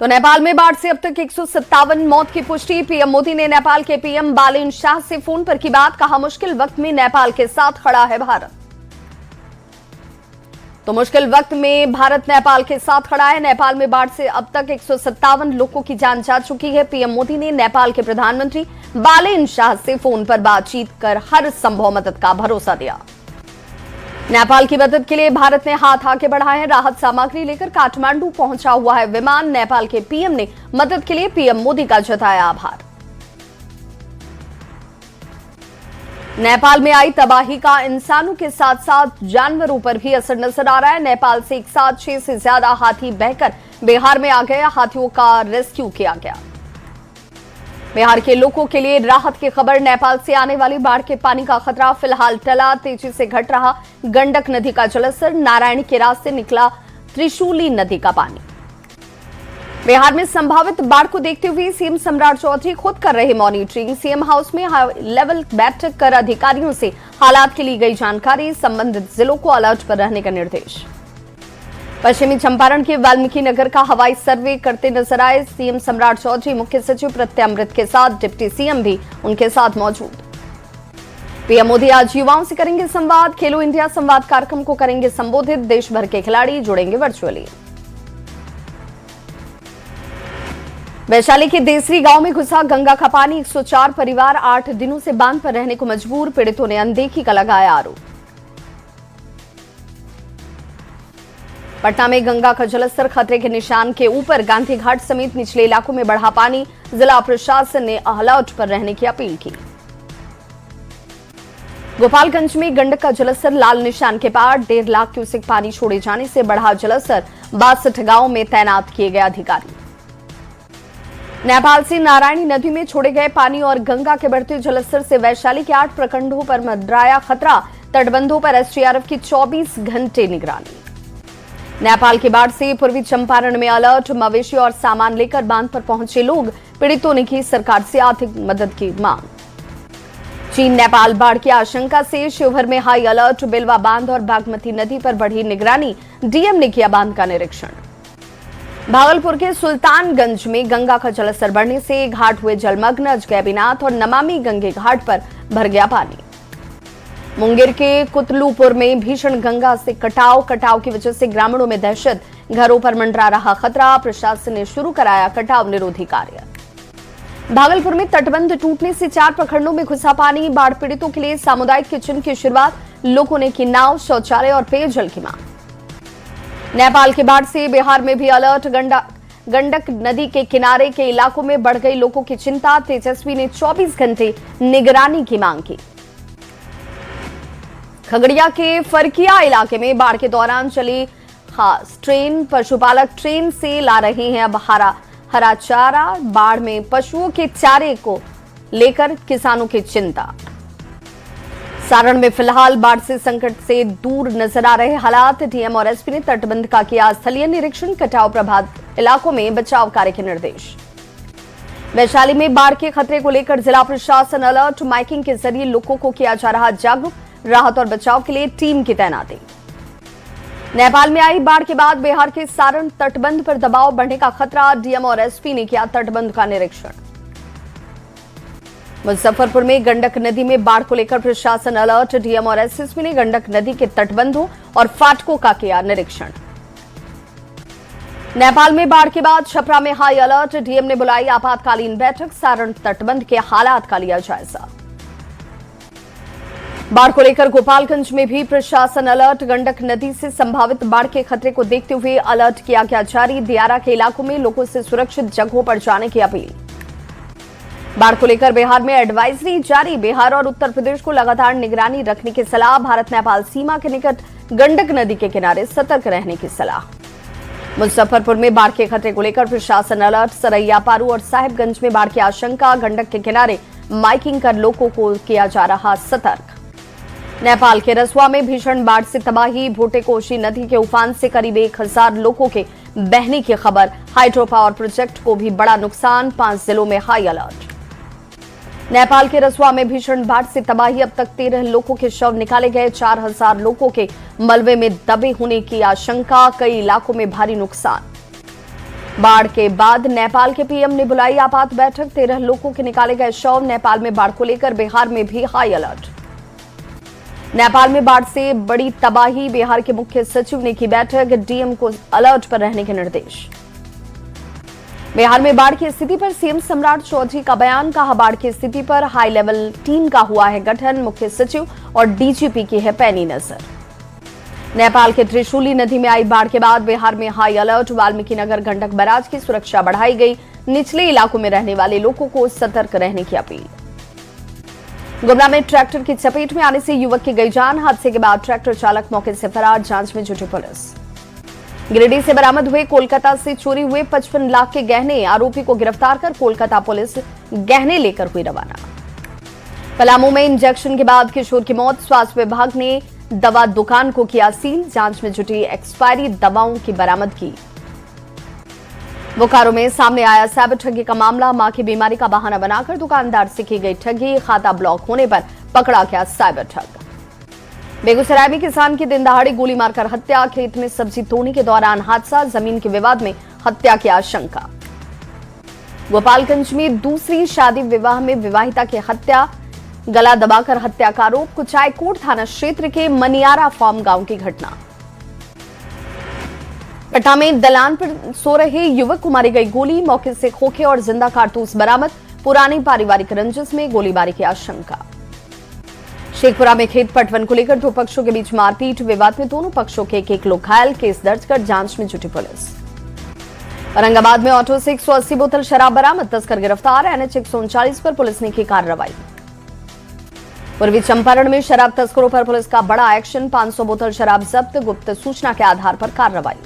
तो नेपाल में बाढ़ से अब तक 157 मौत की पुष्टि। पीएम मोदी ने नेपाल के पीएम बालेन शाह से फोन पर की बात, कहा मुश्किल वक्त में नेपाल के साथ खड़ा है भारत। तो मुश्किल वक्त में भारत नेपाल के साथ खड़ा है। नेपाल में बाढ़ से अब तक 157 लोगों की जान जा चुकी है। पीएम मोदी ने नेपाल के प्रधानमंत्री बालेन शाह से फोन पर बातचीत कर हर संभव मदद का भरोसा दिया। नेपाल की मदद के लिए भारत ने हाथ आगे बढ़ाए हैं। राहत सामग्री लेकर काठमांडू पहुंचा हुआ है विमान। नेपाल के पीएम ने मदद के लिए पीएम मोदी का जताया आभार। नेपाल में आई तबाही का इंसानों के साथ साथ जानवरों पर भी असर नजर आ रहा है। नेपाल से एक साथ 6 से ज्यादा हाथी बहकर बिहार में आ गए। हाथियों का रेस्क्यू किया गया। बिहार के लोगों के लिए राहत की खबर। नेपाल से आने वाली बाढ़ के पानी का खतरा फिलहाल टला, तेजी से घट रहा गंडक नदी का जलस्तर। नारायणी के रास्ते निकला त्रिशूली नदी का पानी। बिहार में संभावित बाढ़ को देखते हुए सीएम सम्राट चौधरी खुद कर रहे मॉनिटरिंग। सीएम हाउस में हाई लेवल बैठक कर अधिकारियों से हालात की ली गई जानकारी। संबंधित जिलों को अलर्ट पर रहने का निर्देश। पश्चिमी चंपारण के वाल्मीकि नगर का हवाई सर्वे करते नजर आए सीएम सम्राट चौधरी। मुख्य सचिव प्रत्यमृत के साथ डिप्टी सीएम भी उनके साथ मौजूद। पीएम मोदी आज युवाओं से करेंगे संवाद। खेलो इंडिया संवाद कार्यक्रम को करेंगे संबोधित। देश भर के खिलाड़ी जुड़ेंगे वर्चुअली। वैशाली के देसरी गांव में घुसा गंगा का पानी। 104 परिवार 8 दिनों से बांध पर रहने को मजबूर। पीड़ितों ने अनदेखी का लगाया आरोप। पटना में गंगा का जलस्तर खतरे के निशान के ऊपर। गांधी घाट समेत निचले इलाकों में बढ़ा पानी। जिला प्रशासन ने अलर्ट पर रहने की अपील की। गोपालगंज में गंडक का जलस्तर लाल निशान के पार। 1.5 लाख क्यूसेक पानी छोड़े जाने से बढ़ा जलस्तर। 62 गांवों में तैनात किए गए अधिकारी। नेपाल से नारायणी नदी में छोड़े गए पानी और गंगा के बढ़ते जलस्तर से वैशाली के 8 प्रखंडों पर मंडराया खतरा। तटबंधों पर एसडीआरएफ की 24 घंटे निगरानी। नेपाल की बाढ़ से पूर्वी चंपारण में अलर्ट। मवेशी और सामान लेकर बांध पर पहुंचे लोग। पीड़ितों ने की सरकार से आर्थिक मदद की मांग। चीन नेपाल बाढ़ की आशंका से शिवहर में हाई अलर्ट। बेलवा बांध और बागमती नदी पर बढ़ी निगरानी। डीएम ने किया बांध का निरीक्षण। भागलपुर के सुल्तानगंज में गंगा का जलस्तर बढ़ने से घाट हुए जलमग्न। अजगैबीनाथ और नमामि गंगे घाट पर भर गया पानी। मुंगेर के कुतलूपुर में भीषण गंगा से कटाव की वजह से ग्रामीणों में दहशत। घरों पर मंडरा रहा खतरा। प्रशासन ने शुरू कराया कटाव निरोधी कार्य। भागलपुर में तटबंध टूटने से 4 प्रखंडों में घुसा पानी। बाढ़ पीड़ितों के लिए सामुदायिक किचन की शुरुआत। लोगों ने की नाव, शौचालय और पेयजल की मांग। नेपाल की बाढ़ से बिहार में भी अलर्ट। गंडक नदी के किनारे के इलाकों में बढ़ गई लोगों की चिंता। तेजस्वी ने 24 घंटे निगरानी की मांग की। खगड़िया के फरकिया इलाके में बाढ़ के दौरान चली खास ट्रेन। पशुपालक ट्रेन से ला रहे हैं अब हरा चारा। बाढ़ में पशुओं के चारे को लेकर किसानों की चिंता। सारण में फिलहाल बाढ़ से संकट से दूर नजर आ रहे हालात। डीएम और एसपी ने तटबंध का किया स्थलीय निरीक्षण। कटाव प्रभावित इलाकों में बचाव कार्य के निर्देश। वैशाली में बाढ़ के खतरे को लेकर जिला प्रशासन अलर्ट। माइकिंग के जरिए लोगों को किया जा रहा जागरूक। राहत और बचाव के लिए टीम की तैनाती। नेपाल में आई बाढ़ के बाद बिहार के सारण तटबंध पर दबाव बढ़ने का खतरा। डीएम और एसपी ने किया तटबंध का निरीक्षण। मुजफ्फरपुर में गंडक नदी में बाढ़ को लेकर प्रशासन अलर्ट। डीएम और एसएसपी ने गंडक नदी के तटबंधों और फाटकों का किया निरीक्षण। नेपाल में बाढ़ के बाद छपरा में हाई अलर्ट। डीएम ने बुलाई आपातकालीन बैठक। सारण तटबंध के हालात का लिया जायजा। बाढ़ को लेकर गोपालगंज में भी प्रशासन अलर्ट। गंडक नदी से संभावित बाढ़ के खतरे को देखते हुए अलर्ट किया गया जारी। दियारा के इलाकों में लोगों से सुरक्षित जगहों पर जाने की अपील। बाढ़ को लेकर बिहार में एडवाइजरी जारी। बिहार और उत्तर प्रदेश को लगातार निगरानी रखने की सलाह। भारत नेपाल सीमा के निकट गंडक नदी के किनारे सतर्क रहने की सलाह। मुजफ्फरपुर में बाढ़ के खतरे को लेकर प्रशासन अलर्ट। सरैया पारू और साहिबगंज में बाढ़ की आशंका। गंडक के किनारे माइकिंग कर लोगों को किया जा रहा सतर्क। नेपाल के रसुआ में भीषण बाढ़ से तबाही। भोटे कोशी नदी के उफान से करीब 1000 लोगों के बहने की खबर। हाइड्रो पावर प्रोजेक्ट को भी बड़ा नुकसान। 5 जिलों में हाई अलर्ट। नेपाल के रसुआ में भीषण बाढ़ से तबाही। अब तक 13 लोगों के शव निकाले गए। 4000 लोगों के मलबे में दबे होने की आशंका। कई इलाकों में भारी नुकसान। बाढ़ के बाद नेपाल के पीएम ने बुलाई आपात बैठक। 13 लोगों के निकाले गए शव। नेपाल में बाढ़ को लेकर बिहार में भी हाई अलर्ट। नेपाल में बाढ़ से बड़ी तबाही। बिहार के मुख्य सचिव ने की बैठक। डीएम को अलर्ट पर रहने के निर्देश। बिहार में बाढ़ की स्थिति पर सीएम सम्राट चौधरी का बयान। कहा, बाढ़ की स्थिति पर हाई लेवल टीम का हुआ है गठन। मुख्य सचिव और डीजीपी की है पैनी नजर। नेपाल के त्रिशूली नदी में आई बाढ़ के बाद बिहार में high alert. Valmiki Nagar Gandak barrage की सुरक्षा बढ़ाई गई। निचले इलाकों में रहने वाले लोगों को सतर्क रहने की अपील। गुमला में ट्रैक्टर की चपेट में आने से युवक की गई जान। हादसे के बाद ट्रैक्टर चालक मौके से फरार। जांच में जुटी पुलिस। गिरिडीह से बरामद हुए कोलकाता से चोरी हुए 55 लाख के गहने। आरोपी को गिरफ्तार कर कोलकाता पुलिस गहने लेकर हुई रवाना। पलामू में इंजेक्शन के बाद किशोर की मौत। स्वास्थ्य विभाग ने दवा दुकान को किया सील। जांच में जुटी एक्सपायरी दवाओं की बरामदगी। बोकारो में सामने आया साइबर ठगी का मामला। मां की बीमारी का बहाना बनाकर दुकानदार से की गई ठगी। खाता ब्लॉक होने पर पकड़ा गया साइबर ठग। बेगूसराय में किसान की दिन दहाड़े गोली मारकर हत्या। खेत में सब्जी तोड़ने के दौरान हादसा। जमीन के विवाद में हत्या की आशंका। गोपालगंज में दूसरी शादी विवाह में विवाहिता की हत्या। गला दबाकर हत्या का आरोप। कुचायकोट थाना क्षेत्र के मनियारा फार्म गांव की घटना। पटना में दलान पर सो रहे युवक को मारी गई गोली। मौके से खोखे और जिंदा कारतूस बरामद। पुरानी पारिवारिक रंजिश में गोलीबारी की आशंका। शेखपुरा में खेत पटवन को लेकर दो पक्षों के बीच मारपीट। विवाद में दोनों पक्षों के एक लोग घायल। केस दर्ज कर जांच में जुटी पुलिस। औरंगाबाद में ऑटो से 180 बोतल शराब बरामद। तस्कर गिरफ्तार। एनएच 139 पर पुलिस ने की कार्रवाई। पूर्वी चंपारण में शराब तस्करों पर पुलिस का बड़ा एक्शन। 500 बोतल शराब जब्त। गुप्त सूचना के आधार पर कार्रवाई।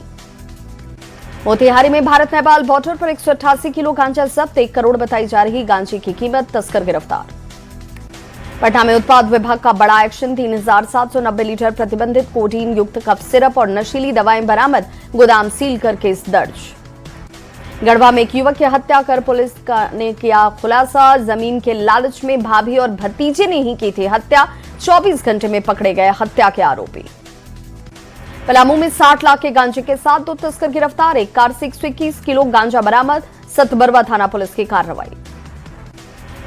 मोतिहारी में भारत नेपाल बॉर्डर पर 188 किलो गांजा जब्त। 1 करोड़ बताई जा रही गांजे की कीमत। तस्कर गिरफ्तार। पटना में उत्पाद विभाग का बड़ा एक्शन। 3790 लीटर प्रतिबंधित कोडीन युक्त कफ सिरप और नशीली दवाएं बरामद। गोदाम सील कर केस दर्ज। गढ़वा में एक युवक की हत्या कर पुलिस ने किया खुलासा। जमीन के लालच में भाभी और भतीजे ने ही की थी हत्या। 24 घंटे में पकड़े गए हत्या के आरोपी। पलामू में 60 लाख के गांजे के साथ 2 तस्कर गिरफ्तार। एक कार से 121 किलो गांजा बरामद। सतबरवा थाना पुलिस की कार्रवाई।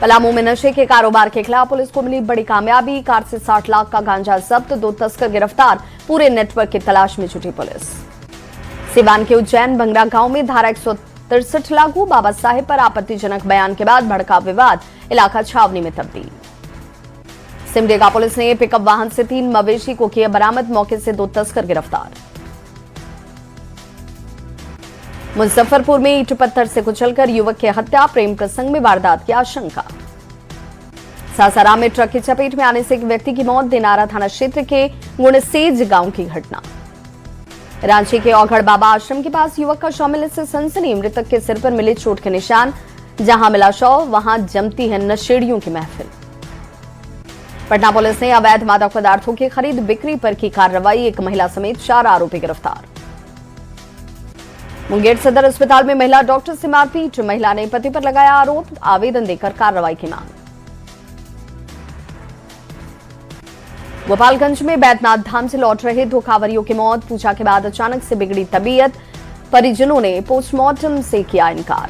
पलामू में नशे के कारोबार के खिलाफ पुलिस को मिली बड़ी कामयाबी। कार से 60 लाख का गांजा जब्त। 2 तस्कर गिरफ्तार। पूरे नेटवर्क की तलाश में जुटी पुलिस। सिवान के उज्जैन बंगरा गांव में धारा 163 लागू। बाबा साहेब पर आपत्तिजनक बयान के बाद भड़का विवाद। इलाका छावनी में तब्दील। सिमडेगा पुलिस ने पिकअप वाहन से 3 मवेशी को किया बरामद। मौके से 2 तस्कर गिरफ्तार। मुजफ्फरपुर में ईंट पत्थर से कुचलकर युवक की हत्या। प्रेम प्रसंग में वारदात की आशंका। सासाराम में ट्रक की चपेट में आने से एक व्यक्ति की मौत। दिनारा थाना क्षेत्र के गुणसेज गांव की घटना। रांची के औघड़ बाबा आश्रम के पास युवक का शव मिलने से सनसनी। मृतक के सिर पर मिले चोट के निशान। जहां मिला शव वहां जमती है नशेड़ियों की महफिल। पटना पुलिस ने अवैध मादक पदार्थों की खरीद बिक्री पर की कार्रवाई। एक महिला समेत 4 आरोपी गिरफ्तार। मुंगेर सदर अस्पताल में महिला डॉक्टर से मारपीट। महिला ने पति पर लगाया आरोप। आवेदन देकर कार्रवाई की मांग। गोपालगंज में बैद्यनाथ धाम से लौट रहे 2 कांवरियों की मौत। पूजा के बाद अचानक से बिगड़ी तबीयत। परिजनों ने पोस्टमार्टम से किया इनकार।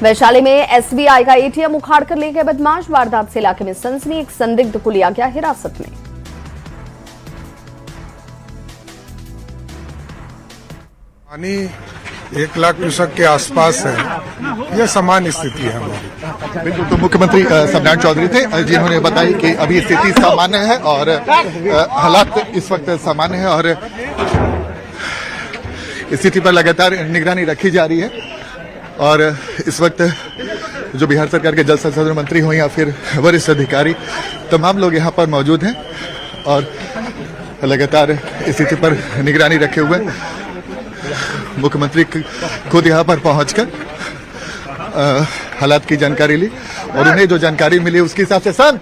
वैशाली में एसबीआई का एटीएम उखाड़ कर ले गए बदमाश। वारदात से इलाके में सनसनी। एक संदिग्ध को लिया गया हिरासत में। पानी 1 लाख क्यूसेक के आसपास है। यह सामान्य स्थिति है हमारी। बिल्कुल। तो मुख्यमंत्री सम्राट चौधरी थे जिन्होंने बताया कि अभी स्थिति सामान्य है और हालात इस वक्त सामान्य है और स्थिति पर लगातार निगरानी रखी जा रही है। और इस वक्त जो बिहार सरकार के जल संसाधन मंत्री हो या फिर वरिष्ठ अधिकारी तमाम लोग यहाँ पर मौजूद हैं और लगातार स्थिति पर निगरानी रखे हुए मुख्यमंत्री खुद यहाँ पर पहुंचकर हालात की जानकारी ली और उन्हें जो जानकारी मिली उसके हिसाब से सर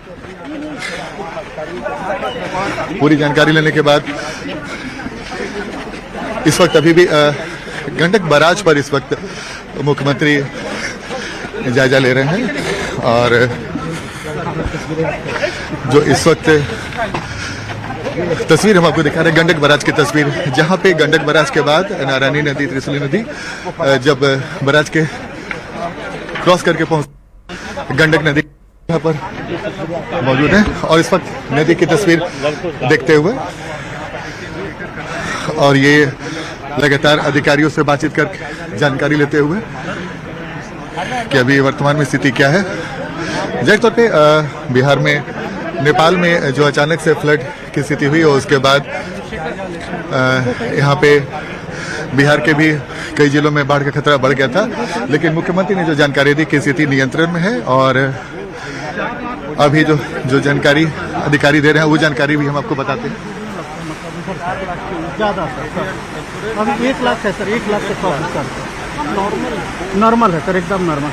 पूरी जानकारी लेने के बाद इस वक्त अभी भी गंडक बैराज पर इस वक्त मुख्यमंत्री जायजा ले रहे हैं और जो इस वक्त तस्वीर हम आपको दिखा रहे हैं गंडक बराज की तस्वीर, जहां पे गंडक बराज के बाद नारायणी नदी, त्रिशूली नदी जब बराज के क्रॉस करके पहुंच गंडक नदी यहाँ पर मौजूद है और इस वक्त नदी की तस्वीर देखते हुए और ये लगातार अधिकारियों से बातचीत कर जानकारी लेते हुए कि अभी वर्तमान में स्थिति क्या है। जाहिर तौर पे बिहार में, नेपाल में जो अचानक से फ्लड की स्थिति हुई और उसके बाद यहाँ पे बिहार के भी कई जिलों में बाढ़ का खतरा बढ़ गया था, लेकिन मुख्यमंत्री ने जो जानकारी दी कि स्थिति नियंत्रण में है और अभी जो जानकारी अधिकारी दे रहे हैं वो जानकारी भी हम आपको बताते हैं। ज़्यादा सर, अभी 1 लाख है सर, 1 लाख से 100 सर नॉर्मल है सर, एकदम नॉर्मल।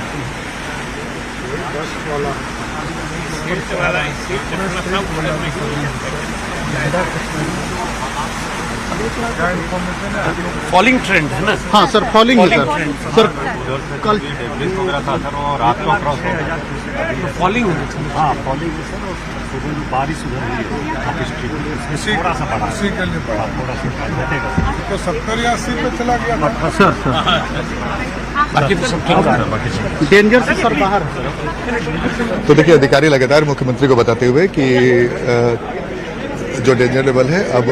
फॉलिंग ट्रेंड है ना? हाँ सर, फॉलिंग है सर कल वगैरह था सर, और रात को क्रॉस हो गया तो फॉलिंग है। हाँ फॉलिंग है सर, और सुबह में बारिश उधर हुई है, थोड़ा सा बढ़ा, इसी के लिए बढ़ा, थोड़ा सा घटेगा तो 70 या 80 पे चला गया था। सर बाकी तो सब ठीक है, बाकी सब डेंजर से सर बाहर है। तो देखिए अधिकारी लगातार मुख्यमंत्री को बताते हुए कि जो डेंजर लेवल है अब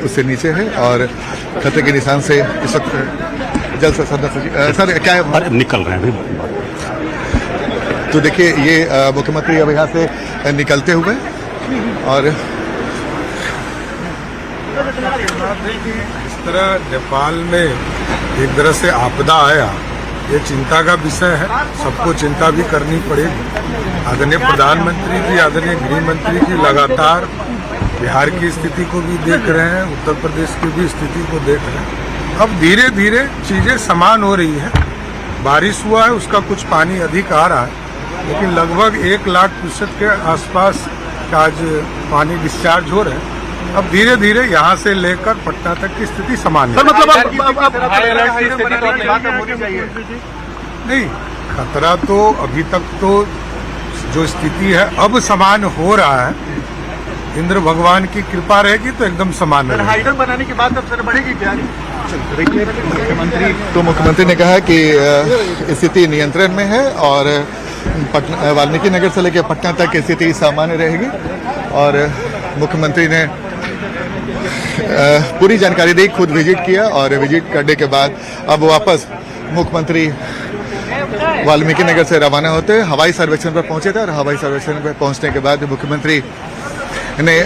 उससे नीचे है और खतरे के निशान से इस वक्त जल संसाधन सर क्या है? निकल रहे हैं अभी। तो देखिए ये मुख्यमंत्री अब यहाँ से निकलते हुए और इस तरह नेपाल में एक तरह से आपदा आया, ये चिंता का विषय है, सबको चिंता भी करनी पड़ेगी। आदरणीय प्रधानमंत्री जी, आदरणीय गृह मंत्री जी लगातार बिहार की स्थिति को भी देख रहे हैं, उत्तर प्रदेश की भी स्थिति को देख रहे हैं। अब धीरे धीरे चीजें समान हो रही है। बारिश हुआ है, उसका कुछ पानी अधिक आ रहा है, लेकिन लगभग 1 लाख क्यूसेक के आसपास का आज पानी डिस्चार्ज हो रहे हैं। अब धीरे धीरे यहाँ से लेकर पटना तक की स्थिति समान है। नहीं, खतरा तो अभी तक तो जो स्थिति है अब समान हो रहा है। इंद्र भगवान की कृपा रहेगी तो एकदम समान रहेगा। हाइडल बनाने के बाद अब सर बढ़ेगी क्या? मुख्यमंत्री ने कहा कि स्थिति नियंत्रण में है और पटना, वाल्मीकि नगर से लेकर पटना तक की स्थिति सामान्य रहेगी और मुख्यमंत्री ने पूरी जानकारी दी, खुद विजिट किया और विजिट करने के बाद अब वापस मुख्यमंत्री वाल्मीकि नगर से रवाना होते हवाई सर्वेक्षण पर पहुंचे थे और हवाई सर्वेक्षण पर पहुंचने के बाद मुख्यमंत्री ने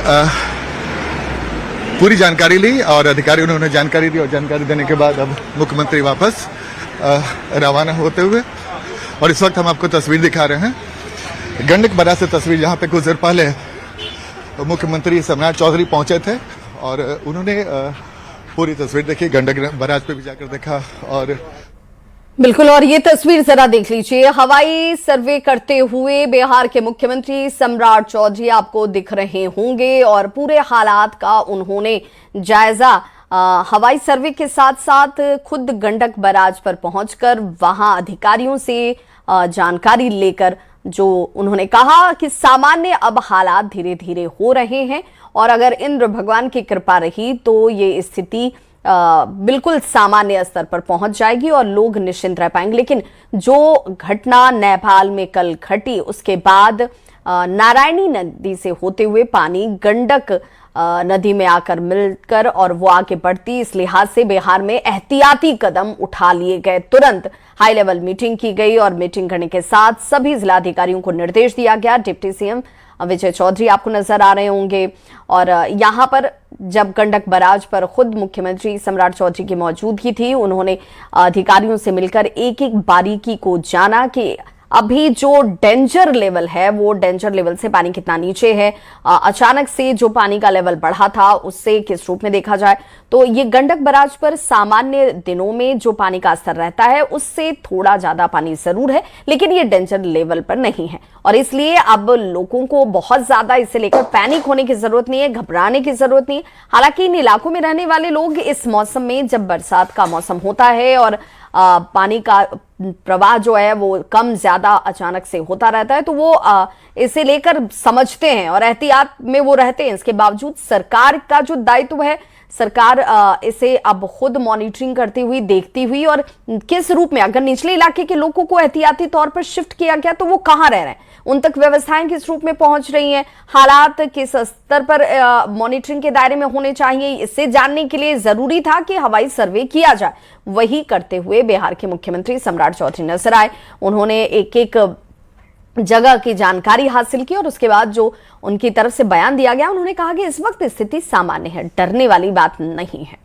पूरी जानकारी ली और अधिकारियों ने उन्हें जानकारी दी और जानकारी देने के बाद अब मुख्यमंत्री वापस रवाना होते हुए और इस वक्त हम आपको तस्वीर दिखा रहे हैं गंडक बराज से तस्वीर, जहां पे कुछ देर पहले मुख्यमंत्री सम्राट चौधरी पहुंचे थे और उन्होंने पूरी तस्वीर देखी, गंडक बराज पे भी जाकर देखा और बिल्कुल। और ये तस्वीर जरा देख लीजिए, हवाई सर्वे करते हुए बिहार के मुख्यमंत्री सम्राट चौधरी आपको दिख रहे होंगे और पूरे हालात का उन्होंने जायजा हवाई सर्वे के साथ साथ खुद गंडक बराज पर पहुंचकर वहां अधिकारियों से जानकारी लेकर जो उन्होंने कहा कि सामान्य अब हालात धीरे धीरे हो रहे हैं और अगर इंद्र भगवान की कृपा रही तो ये स्थिति बिल्कुल सामान्य स्तर पर पहुंच जाएगी और लोग निश्चिंत रह पाएंगे। लेकिन जो घटना नेपाल में कल घटी उसके बाद नारायणी नदी से होते हुए पानी गंडक नदी में आकर मिलकर और वो आगे बढ़ती, इस लिहाज से बिहार में एहतियाती कदम उठा लिए गए। तुरंत हाई लेवल मीटिंग की गई और मीटिंग करने के साथ सभी जिलाधिकारियों को निर्देश दिया गया। डिप्टी सीएम विजय चौधरी आपको नजर आ रहे होंगे और यहाँ पर जब गंडक बराज पर खुद मुख्यमंत्री सम्राट चौधरी की मौजूदगी थी, उन्होंने अधिकारियों से मिलकर एक एक बारीकी को जाना कि अभी जो डेंजर लेवल है वो डेंजर लेवल से पानी कितना नीचे है, अचानक से जो पानी का लेवल बढ़ा था उससे किस रूप में देखा जाए तो ये गंडक बराज पर सामान्य दिनों में जो पानी का स्तर रहता है उससे थोड़ा ज्यादा पानी जरूर है, लेकिन ये डेंजर लेवल पर नहीं है और इसलिए अब लोगों को बहुत ज्यादा इसे लेकर पैनिक होने की जरूरत नहीं है, घबराने की जरूरत नहीं है। हालांकि इन इलाकों में रहने वाले लोग इस मौसम में, जब बरसात का मौसम होता है और पानी का प्रवाह जो है वो कम ज्यादा अचानक से होता रहता है, तो वो इसे लेकर समझते हैं और एहतियात में वो रहते हैं। इसके बावजूद सरकार का जो दायित्व है, सरकार इसे अब खुद मॉनिटरिंग करती हुई, देखती हुई, और किस रूप में, अगर निचले इलाके के लोगों को एहतियाती तौर पर शिफ्ट किया गया तो वो कहां रह रहे हैं, उन तक व्यवस्थाएं किस रूप में पहुंच रही हैं, हालात किस स्तर पर मॉनिटरिंग के दायरे में होने चाहिए, इससे जानने के लिए जरूरी था कि हवाई सर्वे किया जाए। वही करते हुए बिहार के मुख्यमंत्री सम्राट चौधरी नजर आए। उन्होंने एक एक जगह की जानकारी हासिल की और उसके बाद जो उनकी तरफ से बयान दिया गया, उन्होंने कहा कि इस वक्त स्थिति सामान्य है, डरने वाली बात नहीं है।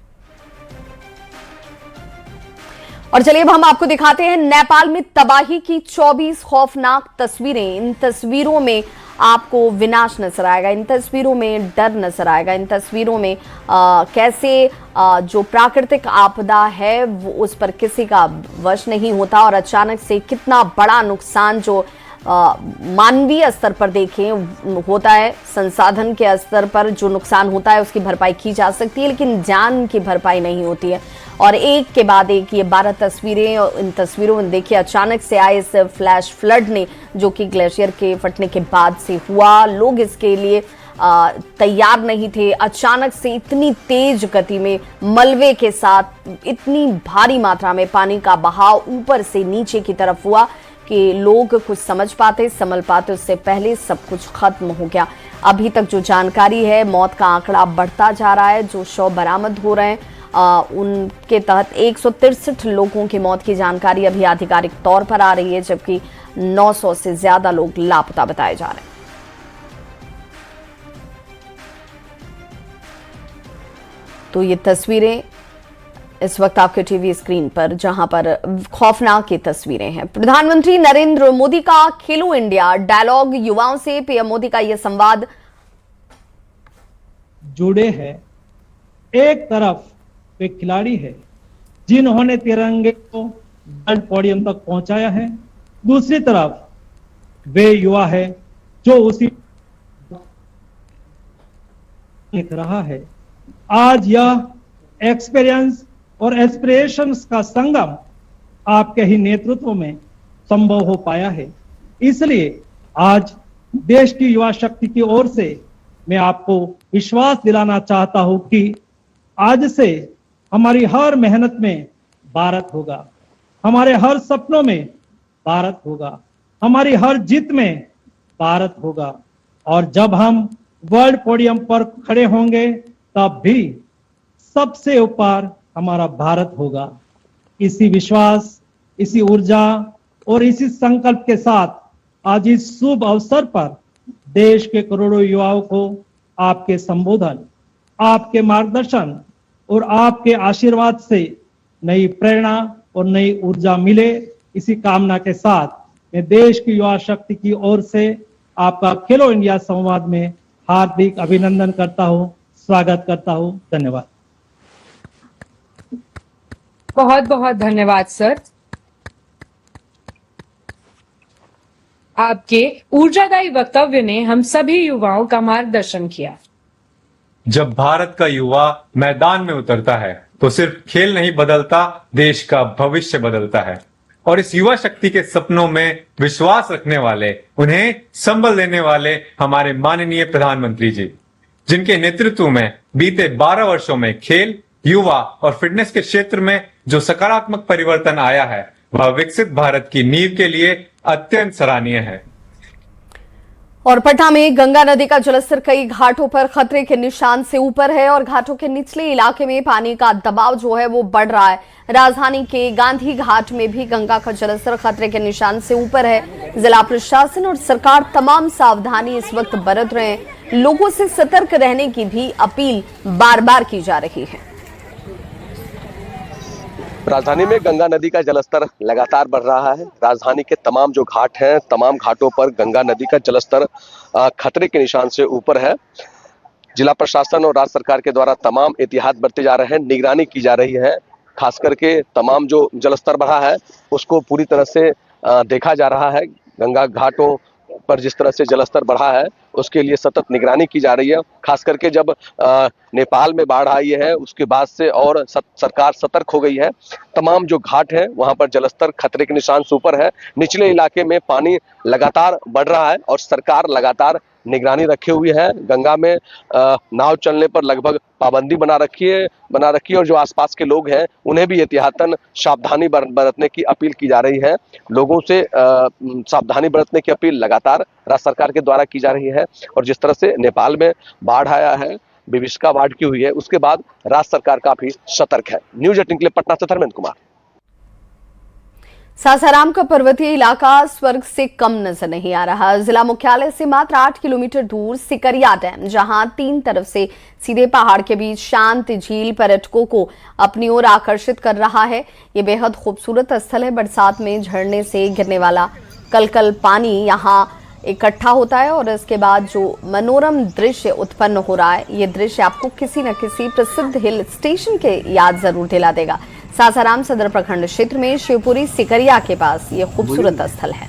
और चलिए अब हम आपको दिखाते हैं नेपाल में तबाही की 24 खौफनाक तस्वीरें। इन तस्वीरों में आपको विनाश नजर आएगा, इन तस्वीरों में डर नजर आएगा, इन तस्वीरों में कैसे जो प्राकृतिक आपदा है वो उस पर किसी का वश नहीं होता और अचानक से कितना बड़ा नुकसान जो मानवीय स्तर पर देखें होता है, संसाधन के स्तर पर जो नुकसान होता है उसकी भरपाई की जा सकती है, लेकिन जान की भरपाई नहीं होती है। और एक के बाद एक ये 12 तस्वीरें, और इन तस्वीरों में देखिए अचानक से आए इस फ्लैश फ्लड ने, जो कि ग्लेशियर के फटने के बाद से हुआ, लोग इसके लिए तैयार नहीं थे। अचानक से इतनी तेज गति में मलबे के साथ इतनी भारी मात्रा में पानी का बहाव ऊपर से नीचे की तरफ हुआ कि लोग कुछ समझ पाते, संभल पाते उससे पहले सब कुछ खत्म हो गया। अभी तक जो जानकारी है, मौत का आंकड़ा बढ़ता जा रहा है। जो शव बरामद हो रहे हैं उनके तहत 163 लोगों की मौत की जानकारी अभी आधिकारिक तौर पर आ रही है, जबकि 900 से ज्यादा लोग लापता बताए जा रहे हैं। तो ये तस्वीरें इस वक्त आपके टीवी स्क्रीन पर, जहां पर खौफनाक ये तस्वीरें हैं। प्रधानमंत्री नरेंद्र मोदी का खेलो इंडिया डायलॉग, युवाओं से पीएम मोदी का यह संवाद जुड़े हैं। एक तरफ वे खिलाड़ी है जिन्होंने तिरंगे को वर्ल्ड पोडियम तक पहुंचाया है, दूसरी तरफ वे युवा है जो उसी देख रहा है। आज यह एक्सपीरियंस और एस्पिरेशंस का संगम आपके ही नेतृत्व में संभव हो पाया है। इसलिए आज देश की युवा शक्ति की ओर से मैं आपको विश्वास दिलाना चाहता हूं कि आज से हमारी हर मेहनत में भारत होगा, हमारे हर सपनों में भारत होगा, हमारी हर जीत में भारत होगा। और जब हम वर्ल्ड पोडियम पर खड़े होंगे तब भी सबसे ऊपर हमारा भारत होगा। इसी विश्वास, इसी ऊर्जा और इसी संकल्प के साथ आज इस शुभ अवसर पर देश के करोड़ों युवाओं को आपके संबोधन, आपके मार्गदर्शन और आपके आशीर्वाद से नई प्रेरणा और नई ऊर्जा मिले, इसी कामना के साथ मैं देश की युवा शक्ति की ओर से आपका खेलो इंडिया संवाद में हार्दिक अभिनंदन करता हूं, स्वागत करता हूं। धन्यवाद। बहुत बहुत धन्यवाद सर। आपके ऊर्जादायी वक्तव्य ने हम सभी युवाओं का मार्गदर्शन किया। जब भारत का युवा मैदान में उतरता है तो सिर्फ खेल नहीं बदलता, देश का भविष्य बदलता है। और इस युवा शक्ति के सपनों में विश्वास रखने वाले, उन्हें संबल देने वाले हमारे माननीय प्रधानमंत्री जी, जिनके नेतृत्व में बीते 12 वर्षों में खेल, युवा और फिटनेस के क्षेत्र में जो सकारात्मक परिवर्तन आया है, वह विकसित भारत की नींव के लिए अत्यंत सराहनीय है। और पटना में गंगा नदी का जलस्तर कई घाटों पर खतरे के निशान से ऊपर है और घाटों के निचले इलाके में पानी का दबाव जो है वो बढ़ रहा है। राजधानी के गांधी घाट में भी गंगा का जलस्तर खतरे के निशान से ऊपर है। जिला प्रशासन और सरकार तमाम सावधानी इस वक्त बरत रहे हैं। लोगों से सतर्क रहने की भी अपील बार बार की जा रही है। राजधानी में गंगा नदी का जलस्तर लगातार बढ़ रहा है। राजधानी के तमाम जो घाट हैं, तमाम घाटों पर गंगा नदी का जलस्तर खतरे के निशान से ऊपर है। जिला प्रशासन और राज्य सरकार के द्वारा तमाम एहतियात बरते जा रहे हैं, निगरानी की जा रही है। खास करके तमाम जो जलस्तर बढ़ा है उसको पूरी तरह से देखा जा रहा है। गंगा घाटों पर जिस तरह से जलस्तर बढ़ा है उसके लिए सतत निगरानी की जा रही है। खास करके जब नेपाल में बाढ़ आई है उसके बाद से और सरकार सतर्क हो गई है। तमाम जो घाट है वहां पर जलस्तर खतरे के निशान से ऊपर है। निचले इलाके में पानी लगातार बढ़ रहा है और सरकार लगातार निगरानी रखे हुई है। गंगा में नाव चलने पर लगभग पाबंदी बना रखी है और जो आसपास के लोग हैं उन्हें भी एहतियातन सावधानी बरतने की अपील की जा रही है। लोगों से सावधानी बरतने की अपील लगातार राज्य सरकार के द्वारा की जा रही है। और जिस तरह से नेपाल में बाढ़ आया है, विभीषिका बाढ़ की हुई है, उसके बाद राज्य सरकार काफी सतर्क है। न्यूज 18 के लिए पटना से धर्मेंद्र कुमार। सासाराम का पर्वतीय इलाका स्वर्ग से कम नजर नहीं आ रहा। जिला मुख्यालय से मात्र 8 किलोमीटर दूर सिकरिया डैम, जहां 3 तरफ से सीधे पहाड़ के बीच शांत झील पर्यटकों को अपनी ओर आकर्षित कर रहा है। ये बेहद खूबसूरत स्थल है। बरसात में झरने से गिरने वाला कलकल पानी यहां इकट्ठा होता है और इसके बाद जो मनोरम दृश्य उत्पन्न हो रहा है, ये दृश्य आपको किसी न किसी प्रसिद्ध हिल स्टेशन के याद जरूर दिला देगा। सासाराम सदर प्रखंड क्षेत्र में शिवपुरी सिकरिया के पास ये खूबसूरत स्थल है।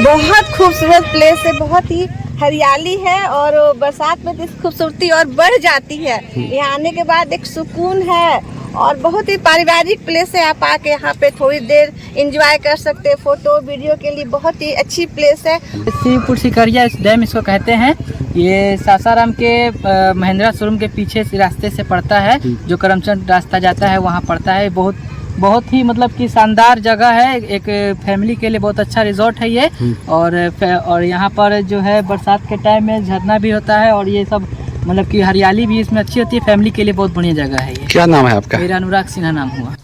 बहुत खूबसूरत प्लेस है, बहुत ही हरियाली है और बरसात में इस खूबसूरती और बढ़ जाती है। यहाँ आने के बाद एक सुकून है और बहुत ही पारिवारिक प्लेस है। आप आके यहाँ पे थोड़ी देर एंजॉय कर सकते हैं, फोटो वीडियो के लिए बहुत ही अच्छी प्लेस है। शिवपुर सिकरिया डैम इसको कहते हैं। ये सासाराम के महिंद्रा शोरूम के पीछे से रास्ते से पड़ता है, जो करमचंद रास्ता जाता है वहाँ पड़ता है। बहुत ही मतलब कि शानदार जगह है। एक फैमिली के लिए बहुत अच्छा रिजॉर्ट है ये। और यहाँ पर जो है बरसात के टाइम में झरना भी होता है और ये सब मतलब कि हरियाली भी इसमें अच्छी होती है। फैमिली के लिए बहुत बढ़िया जगह है ये। क्या नाम है आपका? मेरा अनुराग सिन्हा नाम हुआ।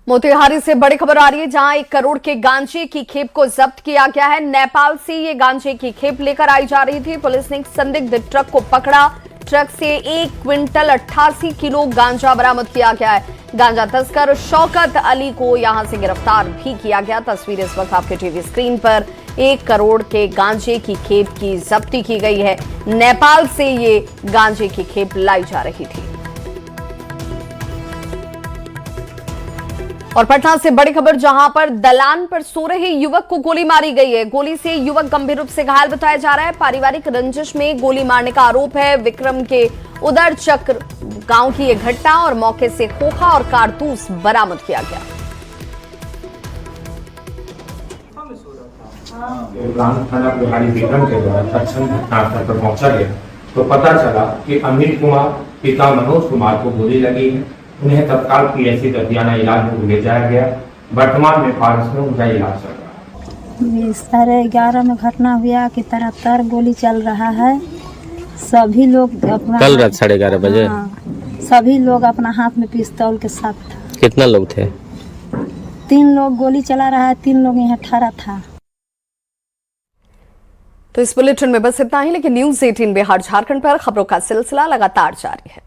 मोतिहारी से बड़ी खबर आ रही है, जहां 1 करोड़ के गांजे की खेप को जब्त किया गया है। नेपाल से ये गांजे की खेप लेकर आई जा रही थी। पुलिस ने एक संदिग्ध ट्रक को पकड़ा। ट्रक से 1 क्विंटल 88 किलो गांजा बरामद किया गया है। गांजा तस्कर शौकत अली को यहां से गिरफ्तार भी किया गया। तस्वीर इस वक्त आपके टीवी स्क्रीन पर। 1 करोड़ के गांजे की खेप की जब्ती की गई है। नेपाल से ये गांजे की खेप लाई जा रही थी। और पटना से बड़ी खबर, जहां पर दलान पर सो रहे युवक को गोली मारी गई है। गोली से युवक गंभीर रूप से घायल बताया जा रहा है। पारिवारिक रंजिश में गोली मारने का आरोप है। विक्रम के उदर चक्र गांव की यह घटना और मौके से खोखा और कारतूस बरामद किया गया। थाना प्रभारी विक्रम के द्वारा तत्क्षण घटनास्थल पर पहुंचा गया तो पता चला कि अमित कुमार पिता मनोज कुमार को गोली लगी है। उन्हें तत्काल पीएचसी दतियाना इलाज में ले जाया गया। वर्तमान में पारस में उनका इलाज चल रहा है। 11:30 में घटना हुआ कि तरह गोली चल रहा है। सभी लोग अपना कल रात 11:30 बजे सभी लोग अपना हाथ में पिस्तौल के साथ था। कितना लोग थे? 3 लोग गोली चला रहा है, 3 लोग यहाँ ठहरा था। तो इस बुलेटिन में बस इतना ही, लेकिन न्यूज़ 18 बिहार झारखंड पर खबरों का सिलसिला लगातार जारी है।